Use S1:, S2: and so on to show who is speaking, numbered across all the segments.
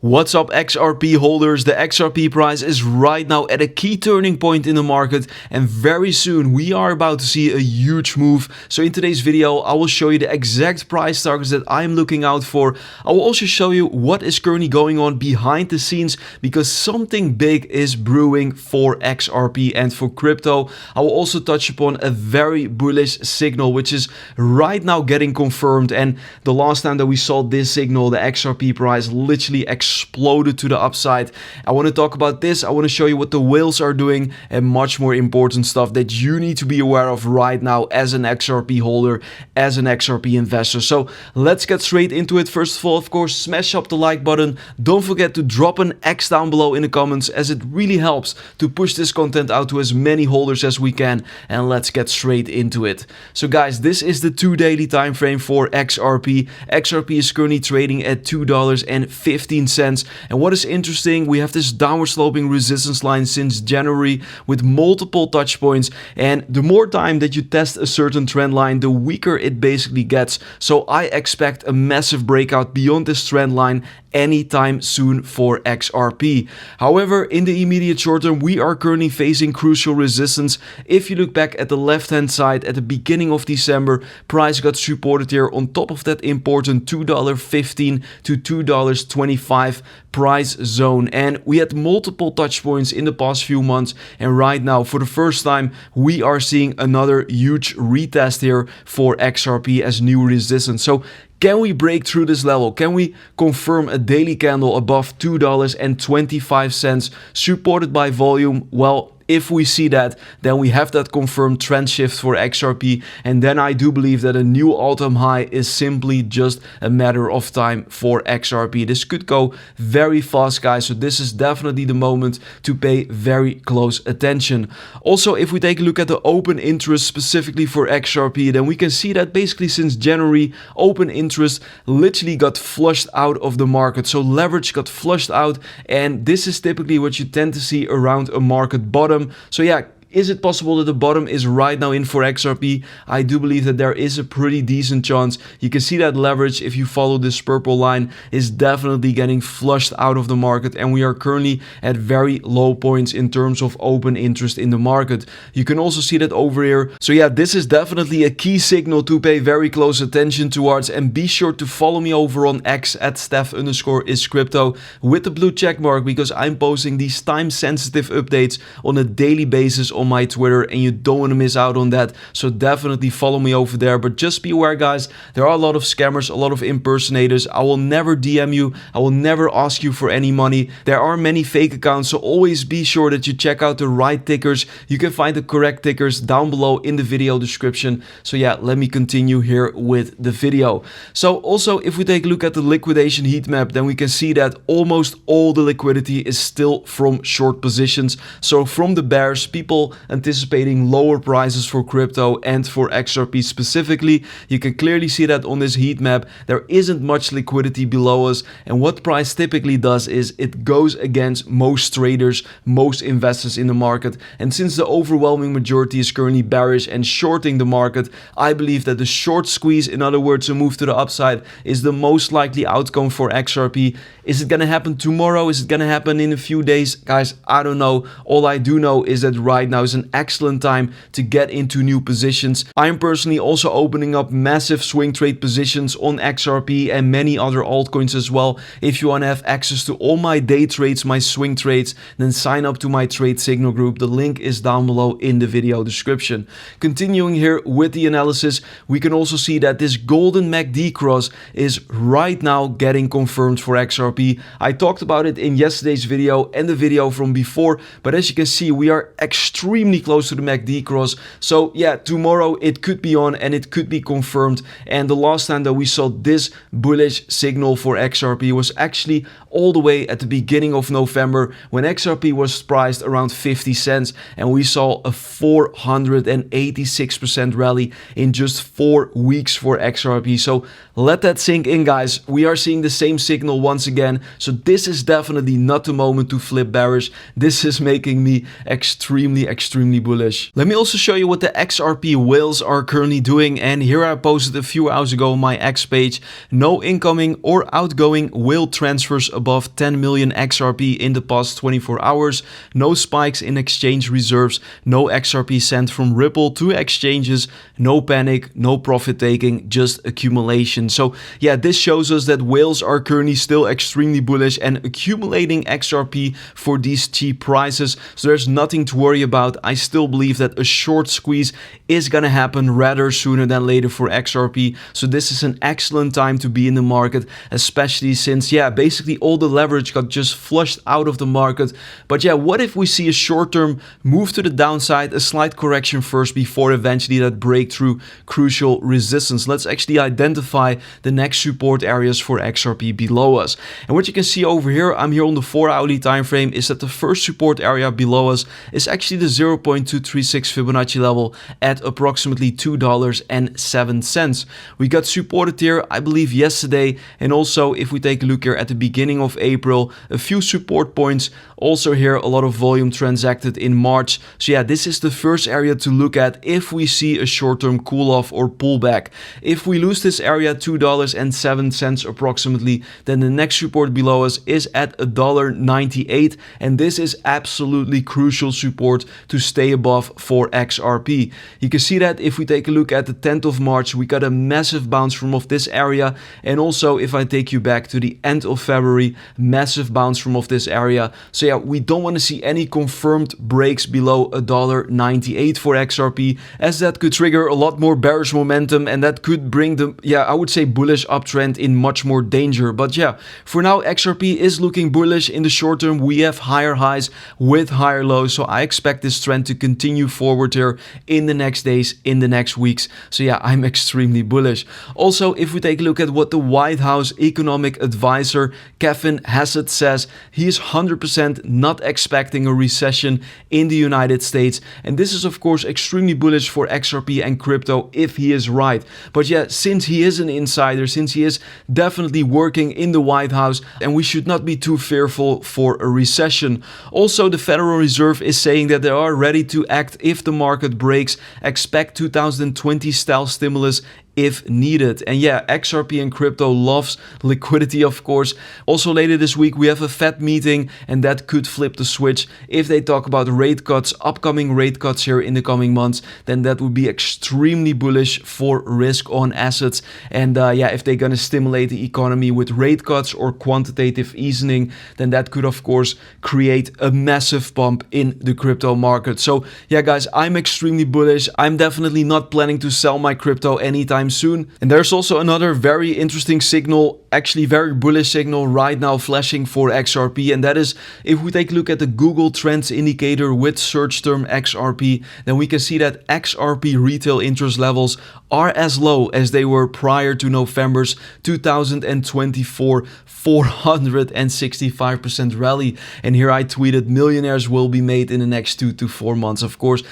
S1: What's up XRP holders? The XRP price is right now at a key turning point in the market, and very soon we are about to see a huge move. So in today's video I will show you the exact price targets that I'm looking out for. I will also show you what is currently going on behind the scenes, because something big is brewing for XRP and for crypto. I will also touch upon a very bullish signal which is right now getting confirmed, and the last time that we saw this signal, the XRP price literally exploded to the upside. I want to talk about this. I want to show you what the whales are doing and much more important stuff that you need to be aware of right now as an XRP holder, as an XRP investor. So let's get straight into it. First of all, of course, smash up the like button. Don't forget to drop an X down below in the comments, as it really helps to push this content out to as many holders as we can. And let's get straight into it. So guys, this is the 2 daily time frame for XRP. XRP is currently trading at $2.15. And what is interesting, we have this downward sloping resistance line since January with multiple touch points, and the more time that you test a certain trend line, the weaker it basically gets. So I expect a massive breakout beyond this trend line anytime soon for XRP. However, in the immediate short term, we are currently facing crucial resistance. If you look back at the left hand side at the beginning of December, price got supported here on top of that important $2.15 to $2.25 price zone, and we had multiple touch points in the past few months, and right now for the first time we are seeing another huge retest here for XRP as new resistance. So can we break through this level? Can we confirm a daily candle above $2.25 supported by volume? Well, if we see that, then we have that confirmed trend shift for XRP, and then I do believe that a new all-time high is simply just a matter of time for XRP. This could go very fast, guys, so this is definitely the moment to pay very close attention. Also, if we take a look at the open interest specifically for XRP, then we can see that basically since January, open interest literally got flushed out of the market. So leverage got flushed out, and this is typically what you tend to see around a market bottom. So yeah, is it possible that the bottom is right now in for XRP? I do believe that there is a pretty decent chance. You can see that leverage, if you follow this purple line, is definitely getting flushed out of the market, and we are currently at very low points in terms of open interest in the market. You can also see that over here. So yeah, this is definitely a key signal to pay very close attention towards, and be sure to follow me over on X at steph_is_crypto with the blue check mark, because I'm posting these time sensitive updates on a daily basis on my Twitter, and you don't want to miss out on that. So definitely follow me over there. But just be aware, guys, there are a lot of scammers, a lot of impersonators. I will never DM you, I will never ask you for any money. There are many fake accounts, so always be sure that you check out the right tickers. You can find the correct tickers down below in the video description. So yeah, let me continue here with the video. So also, if we take a look at the liquidation heat map, then we can see that almost all the liquidity is still from short positions. So from the bears, people anticipating lower prices for crypto and for XRP specifically. You can clearly see that on this heat map. There isn't much liquidity below us, and what price typically does is it goes against most traders, most investors in the market. And since the overwhelming majority is currently bearish and shorting the market, I believe that the short squeeze, in other words a move to the upside, is the most likely outcome for XRP. Is it going to happen tomorrow? Is it going to happen in a few days? Guys, I don't know. All I do know is that right now is an excellent time to get into new positions. I'm personally also opening up massive swing trade positions on XRP and many other altcoins as well. If you want to have access to all my day trades, my swing trades, then sign up to my trade signal group. The link is down below in the video description. Continuing here with the analysis, we can also see that this golden MACD cross is right now getting confirmed for XRP. I talked about it in yesterday's video and the video from before, but as you can see, we are extremely close to the MACD cross. So yeah, tomorrow it could be on and it could be confirmed. And the last time that we saw this bullish signal for XRP was actually all the way at the beginning of November, when XRP was priced around 50 cents, and we saw a 486% rally in just 4 weeks for XRP. So let that sink in, guys. We are seeing the same signal once again. So this is definitely not the moment to flip bearish. This is making me extremely extremely bullish. Let me also show you what the XRP whales are currently doing, and here I posted a few hours ago on my X page, no incoming or outgoing whale transfers above 10 million XRP in the past 24 hours, no spikes in exchange reserves, no XRP sent from Ripple to exchanges, no panic, no profit taking, just accumulation. So yeah, this shows us that whales are currently still extremely bullish and accumulating XRP for these cheap prices. So there's nothing to worry about. I still believe that a short squeeze is gonna happen rather sooner than later for XRP. So this is an excellent time to be in the market, especially since, yeah, basically all the leverage got just flushed out of the market. But yeah, what if we see a short-term move to the downside, a slight correction first before eventually that breakthrough crucial resistance? Let's actually identify the next support areas for XRP below us. And what you can see over here, I'm here on the 4-hourly time frame, is that the first support area below us is actually the 0.236 Fibonacci level at approximately $2.07. We got supported here, I believe, yesterday, and also if we take a look here at the beginning of April, a few support points. Also here, a lot of volume transacted in March. So yeah, this is the first area to look at if we see a short-term cool-off or pullback. If we lose this area, $2.07 approximately, then the next support below us is at $1.98, and this is absolutely crucial support to stay above for XRP. You can see that if we take a look at the 10th of March, we got a massive bounce from off this area, and also if I take you back to the end of February, massive bounce from off this area. So yeah, we don't want to see any confirmed breaks below $1.98 for XRP, as that could trigger a lot more bearish momentum, and that could bring the, yeah, I would say bullish uptrend in much more danger. But yeah, for now XRP is looking bullish. In the short term, we have higher highs with higher lows, so I expect this trend to continue forward here in the next days, in the next weeks. So yeah, I'm extremely bullish. Also, if we take a look at what the White House economic advisor Kevin Hassett says, he is 100% not expecting a recession in the United States, and this is of course extremely bullish for XRP and crypto if he is right. But yeah, since he is an insider, since he is definitely working in the White House, and we should not be too fearful for a recession. Also, the Federal Reserve is saying that they are ready to act if the market breaks. Expect 2020 style stimulus if needed. And yeah, XRP and crypto loves liquidity, of course. Also later this week we have a Fed meeting, and that could flip the switch. If they talk about rate cuts, upcoming rate cuts here in the coming months, then that would be extremely bullish for risk on assets. And yeah, if they're gonna stimulate the economy with rate cuts or quantitative easing, then that could of course create a massive pump in the crypto market. So yeah guys, I'm extremely bullish. I'm definitely not planning to sell my crypto anytime soon. And there's also another very interesting signal, actually very bullish signal right now flashing for XRP, and that is if we take a look at the Google Trends indicator with search term XRP, then we can see that XRP retail interest levels are as low as they were prior to November's 2024 465% rally. And here I tweeted, millionaires will be made in the next 2 to 4 months. Of course,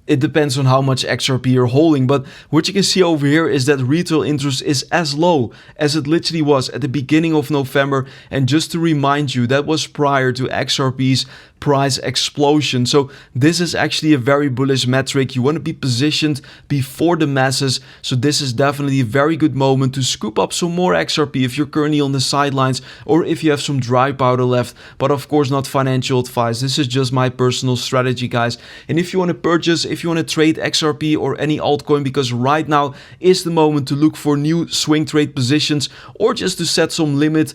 S1: it depends on how much XRP you're holding, but what you can see over here is that retail interest is as low as it literally was at the beginning of November. And just to remind you, that was prior to XRP's price explosion. So this is actually a very bullish metric. You want to be positioned before the masses. So this is definitely a very good moment to scoop up some more XRP if you're currently on the sidelines or if you have some dry powder left. But of course, not financial advice. This is just my personal strategy, guys. And if you want to purchase, if you want to trade XRP or any altcoin, because right now is the moment to look for new swing trade positions or just to set some limit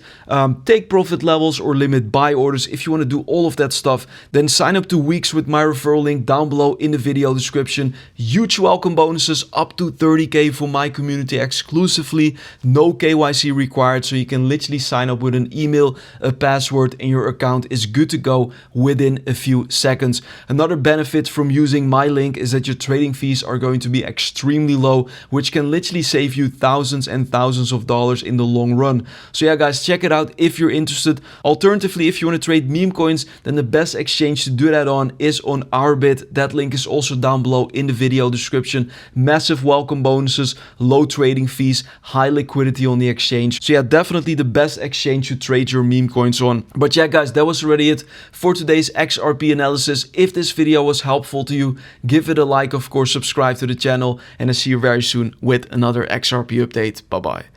S1: take profit levels or limit buy orders. If you want to do all of that stuff, then sign up to weeks with my referral link down below in the video description. Huge welcome bonuses up to 30k for my community exclusively. No KYC required, so you can literally sign up with an email, a password, and your account is good to go within a few seconds. Another benefit from using my link link is that your trading fees are going to be extremely low, which can literally save you thousands and thousands of dollars in the long run. So yeah guys, check it out if you're interested. Alternatively, if you want to trade meme coins, then the best exchange to do that on is on Arbit. That link is also down below in the video description. Massive welcome bonuses, low trading fees, high liquidity on the exchange. So yeah, definitely the best exchange to trade your meme coins on. But yeah guys, that was already it for today's XRP analysis. If this video was helpful to you, give it a like, of course, subscribe to the channel, and I'll see you very soon with another XRP update. Bye bye.